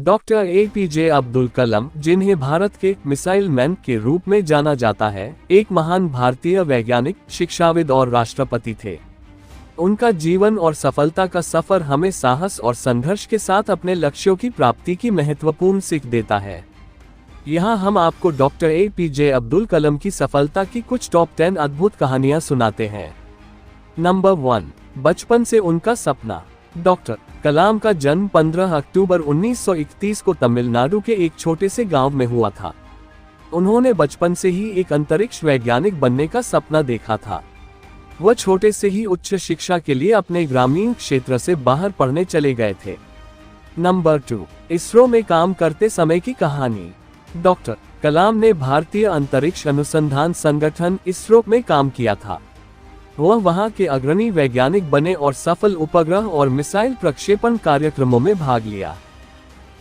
Doctor APJ Abdul Kalam, जिन्हें भारत के missile man के रूप में जाना जाता है, एक महान भारतीय वैज्ञानिक, शिक्षाविद और राष्ट्रपति थे। उनका जीवन और सफलता का सफर हमें साहस और संघर्ष के साथ अपने लक्ष्यों की प्राप्ति की महत्वपूर्ण सीख देता है। यहाँ हम आपको डॉक्टर एपीजे अब्दुल कलाम की सफलता की कुछ टॉप 10 अद्भुत कहानियां सुनाते हैं। नंबर 1, बचपन से उनका सपना। डॉक्टर कलाम का जन्म 15 अक्टूबर 1931 को तमिलनाडु के एक छोटे से गांव में हुआ था। उन्होंने बचपन से ही एक अंतरिक्ष वैज्ञानिक बनने का सपना देखा था। वह छोटे से ही उच्च शिक्षा के लिए अपने ग्रामीण क्षेत्र से बाहर पढ़ने चले गए थे। नंबर 2, इसरो में काम करते समय की कहानी। डॉक्टर कलाम ने भारतीय अंतरिक्ष अनुसंधान संगठन इसरो में काम किया था। वह वहां के अग्रणी वैज्ञानिक बने और सफल उपग्रह और मिसाइल प्रक्षेपण कार्यक्रमों में भाग लिया।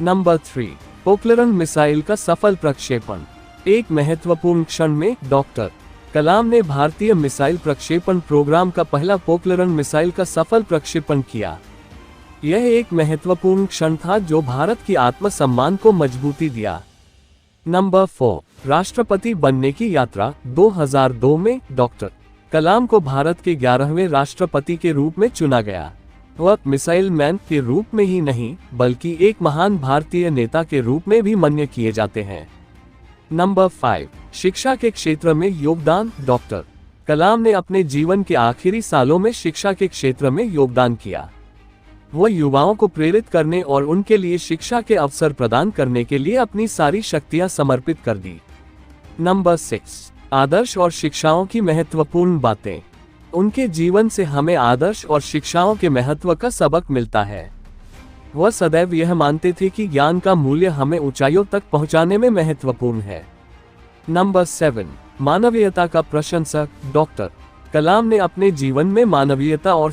नंबर 3, पोखरण मिसाइल का सफल प्रक्षेपण। एक महत्वपूर्ण क्षण में डॉक्टर कलाम ने भारतीय मिसाइल प्रक्षेपण प्रोग्राम का पहला पोखरण मिसाइल का सफल प्रक्षेपण किया। यह एक महत्वपूर्ण क्षण था जो भारत की आत्मसम्मान को मजबूती दिया। नंबर 4, राष्ट्रपति बनने की यात्रा। 2002 में डॉक्टर कलाम को भारत के 11वें राष्ट्रपति के रूप में चुना गया। वह मिसाइल मैन के रूप में ही नहीं, बल्कि एक महान भारतीय नेता के रूप में भी मान्य किए जाते हैं। नंबर 5, शिक्षा के क्षेत्र में योगदान। डॉक्टर कलाम ने अपने जीवन के आखिरी सालों में शिक्षा के क्षेत्र में योगदान किया। वह युवाओं को प्रेरित करने और उनके लिए शिक्षा के अवसर प्रदान करने के लिए अपनी सारी शक्तियां समर्पित कर दी। नंबर 6, आदर्श और शिक्षाओं की महत्वपूर्ण बातें। उनके जीवन से हमें आदर्श और शिक्षाओं के महत्व का सबक मिलता है। वह सदैव यह मानते थे कि ज्ञान का मूल्य हमें ऊंचाइयों तक पहुंचाने में महत्वपूर्ण है। नंबर 7, मानवीयता का प्रशंसक। डॉक्टर कलाम ने अपने जीवन में मानवीयता और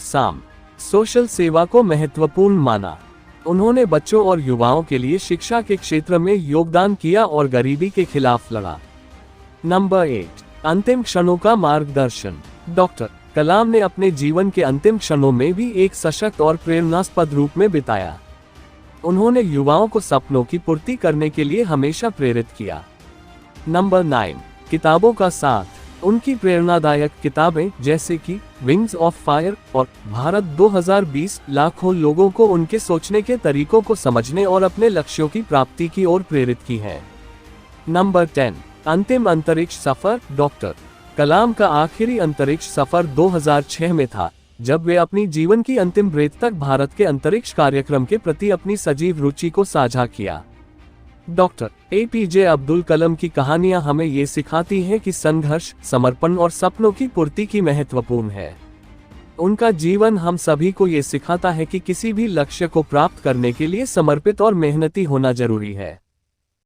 सोशल सेवा को महत्वपूर्ण माना। उन्होंने बच्चों और युवाओं के लिए शिक्षा के क्षेत्र में योगदान किया और गरीबी के खिलाफ लड़ा। नंबर 8, अंतिम क्षणों का मार्गदर्शन। डॉक्टर कलाम ने अपने जीवन के अंतिम क्षणों में भी एक सशक्त और प्रेरणास्पद रूप में बिताया। उन्होंने युवाओं को सपनों की पूर्ति करने के लिए हमेशा प्रेरित किया। नंबर 9, किताबों का साथ। उनकी प्रेरणादायक किताबें जैसे कि विंग्स ऑफ फायर और भारत 2020 लाखों लोगों को उनके सोचने के तरीकों को समझने और अपने लक्ष्यों की प्राप्ति की ओर प्रेरित की है। नंबर 10, अंतिम अंतरिक्ष सफर। डॉक्टर कलाम का आखिरी अंतरिक्ष सफर 2006 में था, जब वे अपनी जीवन की अंतिम ब्रेथ तक भारत के अंतरिक्ष कार्यक्रम के प्रति अपनी सजीव रुचि को साझा किया। डॉक्टर एपीजे अब्दुल कलाम की कहानियां हमें ये सिखाती हैं कि संघर्ष, समर्पण और सपनों की पूर्ति की महत्वपूर्ण है। उनका जीवन हम सभी को ये सिखाता है कि किसी भी लक्ष्य को प्राप्त करने के लिए समर्पित और मेहनती होना जरूरी है।